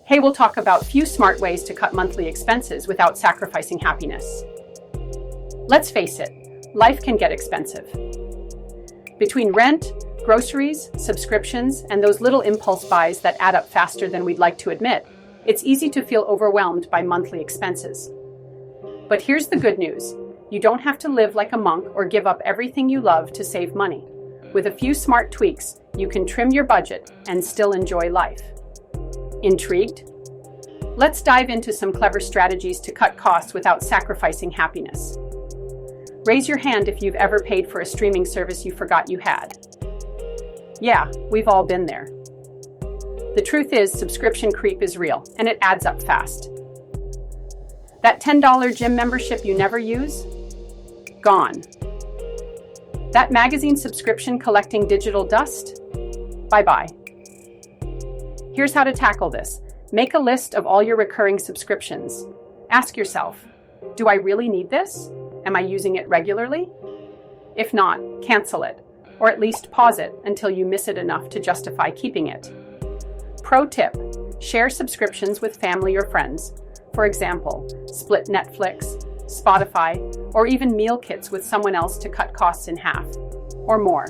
Hey, we'll talk about few smart ways to cut monthly expenses without sacrificing happiness. Let's face it, life can get expensive. Between rent, groceries, subscriptions, and those little impulse buys that add up faster than we'd like to admit, it's easy to feel overwhelmed by monthly expenses. But here's the good news. You don't have to live like a monk or give up everything you love to save money. With a few smart tweaks, you can trim your budget and still enjoy life. Intrigued? Let's dive into some clever strategies to cut costs without sacrificing happiness. Raise your hand if you've ever paid for a streaming service you forgot you had. Yeah, we've all been there. The truth is, subscription creep is real, and it adds up fast. That $10 gym membership you never use? Gone. That magazine subscription collecting digital dust? Bye-bye. Here's how to tackle this. Make a list of all your recurring subscriptions. Ask yourself, do I really need this? Am I using it regularly? If not, cancel it, or at least pause it until you miss it enough to justify keeping it. Pro tip, share subscriptions with family or friends. For example, split Netflix, Spotify, or even meal kits with someone else to cut costs in half, or more.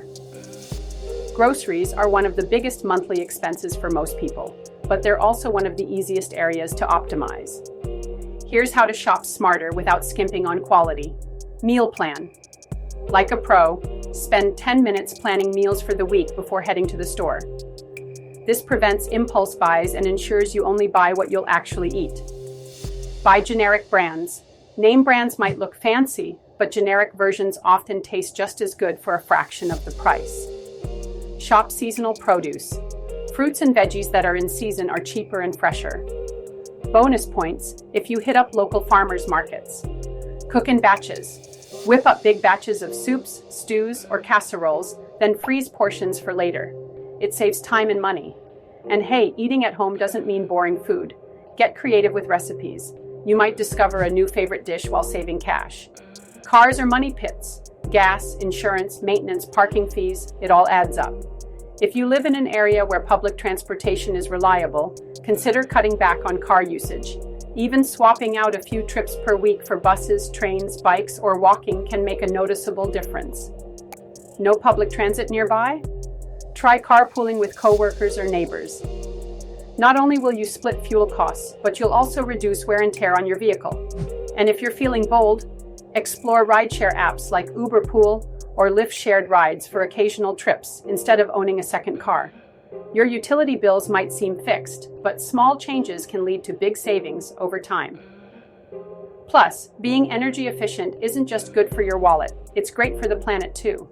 Groceries are one of the biggest monthly expenses for most people, but they're also one of the easiest areas to optimize. Here's how to shop smarter without skimping on quality. Meal plan. Like a pro, spend 10 minutes planning meals for the week before heading to the store. This prevents impulse buys and ensures you only buy what you'll actually eat. Buy generic brands. Name brands might look fancy, but generic versions often taste just as good for a fraction of the price. Shop seasonal produce. Fruits and veggies that are in season are cheaper and fresher. Bonus points if you hit up local farmers markets. Cook in batches. Whip up big batches of soups, stews, or casseroles, then freeze portions for later. It saves time and money. And hey, eating at home doesn't mean boring food. Get creative with recipes. You might discover a new favorite dish while saving cash. Cars are money pits. Gas, insurance, maintenance, parking fees, it all adds up. If you live in an area where public transportation is reliable, consider cutting back on car usage. Even swapping out a few trips per week for buses, trains, bikes, or walking can make a noticeable difference. No public transit nearby? Try carpooling with coworkers or neighbors. Not only will you split fuel costs, but you'll also reduce wear and tear on your vehicle. And if you're feeling bold, explore rideshare apps like Uber Pool or Lyft shared rides for occasional trips instead of owning a second car. Your utility bills might seem fixed, but small changes can lead to big savings over time. Plus, being energy efficient isn't just good for your wallet, it's great for the planet too.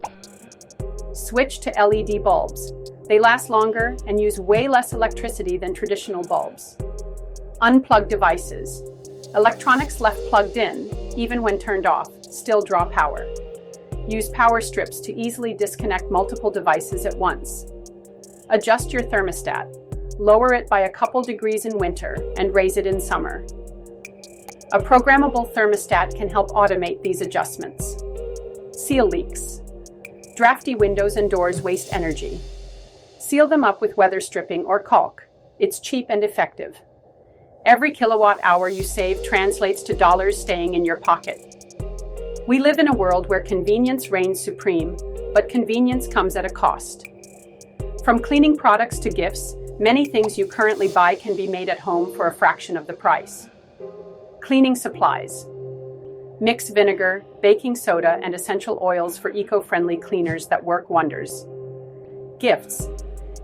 Switch to LED bulbs. They last longer and use way less electricity than traditional bulbs. Unplug devices. Electronics left plugged in, even when turned off, still draw power. Use power strips to easily disconnect multiple devices at once. Adjust your thermostat. Lower it by a couple degrees in winter and raise it in summer. A programmable thermostat can help automate these adjustments. Seal leaks. Drafty windows and doors waste energy. Seal them up with weather stripping or caulk. It's cheap and effective. Every kilowatt hour you save translates to dollars staying in your pocket. We live in a world where convenience reigns supreme, but convenience comes at a cost. From cleaning products to gifts, many things you currently buy can be made at home for a fraction of the price. Cleaning supplies. Mix vinegar, baking soda, and essential oils for eco-friendly cleaners that work wonders. Gifts.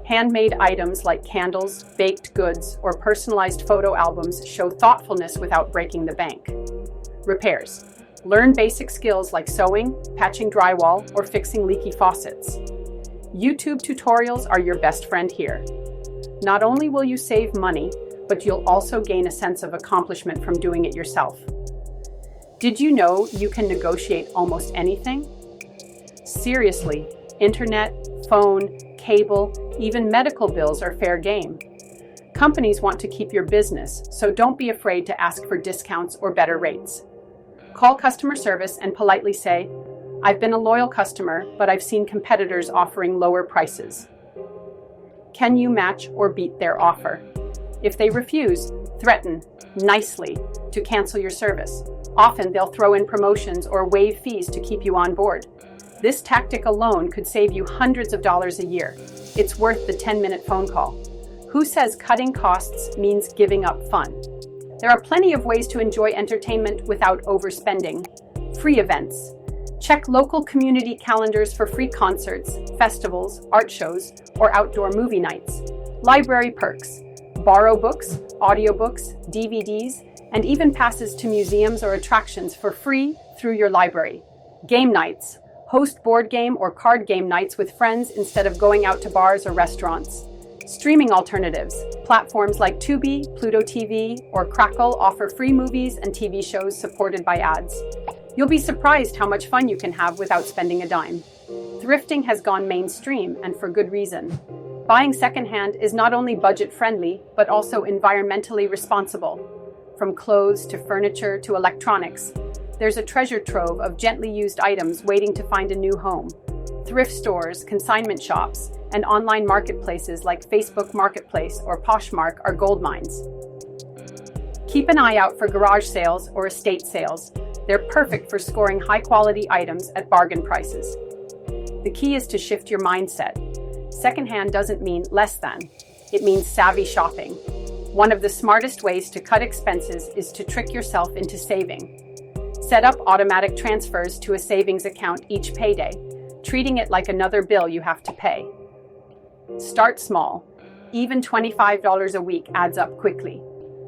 Handmade items like candles, baked goods, or personalized photo albums show thoughtfulness without breaking the bank. Repairs. Learn basic skills like sewing, patching drywall, or fixing leaky faucets. YouTube tutorials are your best friend here. Not only will you save money, but you'll also gain a sense of accomplishment from doing it yourself. Did you know you can negotiate almost anything? Seriously, internet, phone, cable, even medical bills are fair game. Companies want to keep your business, so don't be afraid to ask for discounts or better rates. Call customer service and politely say, "I've been a loyal customer, but I've seen competitors offering lower prices." Can you match or beat their offer? If they refuse, threaten, nicely, to cancel your service. Often they'll throw in promotions or waive fees to keep you on board. This tactic alone could save you hundreds of dollars a year. It's worth the 10-minute phone call. Who says cutting costs means giving up fun? There are plenty of ways to enjoy entertainment without overspending. Free events. Check local community calendars for free concerts, festivals, art shows, or outdoor movie nights. Library perks. Borrow books, audiobooks, DVDs, and even passes to museums or attractions for free through your library. Game nights. Host board game or card game nights with friends instead of going out to bars or restaurants. Streaming alternatives. Platforms like Tubi, Pluto TV, or Crackle offer free movies and TV shows supported by ads. You'll be surprised how much fun you can have without spending a dime. Thrifting has gone mainstream, and for good reason. Buying secondhand is not only budget-friendly, but also environmentally responsible. From clothes to furniture to electronics, there's a treasure trove of gently used items waiting to find a new home. Thrift stores, consignment shops, and online marketplaces like Facebook Marketplace or Poshmark are gold mines. Keep an eye out for garage sales or estate sales. They're perfect for scoring high-quality items at bargain prices. The key is to shift your mindset. Secondhand doesn't mean less than. It means savvy shopping. One of the smartest ways to cut expenses is to trick yourself into saving. Set up automatic transfers to a savings account each payday, treating it like another bill you have to pay. Start small. Even $25 a week adds up quickly.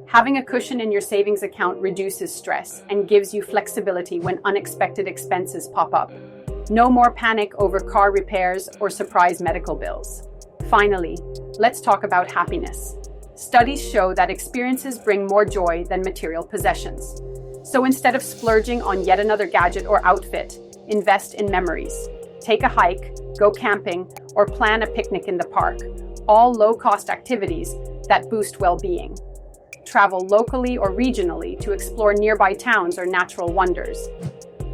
Having a cushion in your savings account reduces stress and gives you flexibility when unexpected expenses pop up. No more panic over car repairs or surprise medical bills. Finally, let's talk about happiness. Studies show that experiences bring more joy than material possessions. So instead of splurging on yet another gadget or outfit, invest in memories. Take a hike, go camping, or plan a picnic in the park. All low-cost activities that boost well-being. Travel locally or regionally to explore nearby towns or natural wonders.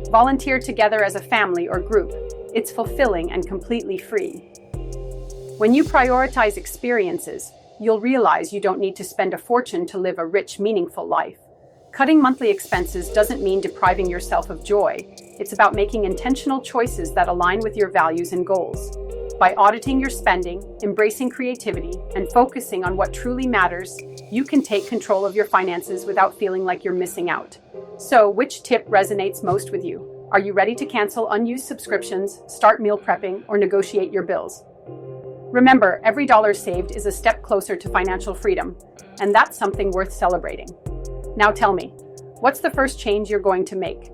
Volunteer together as a family or group. It's fulfilling and completely free. When you prioritize experiences, you'll realize you don't need to spend a fortune to live a rich, meaningful life. Cutting monthly expenses doesn't mean depriving yourself of joy. It's about making intentional choices that align with your values and goals. By auditing your spending, embracing creativity, and focusing on what truly matters, you can take control of your finances without feeling like you're missing out. So, which tip resonates most with you? Are you ready to cancel unused subscriptions, start meal prepping, or negotiate your bills? Remember, every dollar saved is a step closer to financial freedom, and that's something worth celebrating. Now tell me, what's the first change you're going to make?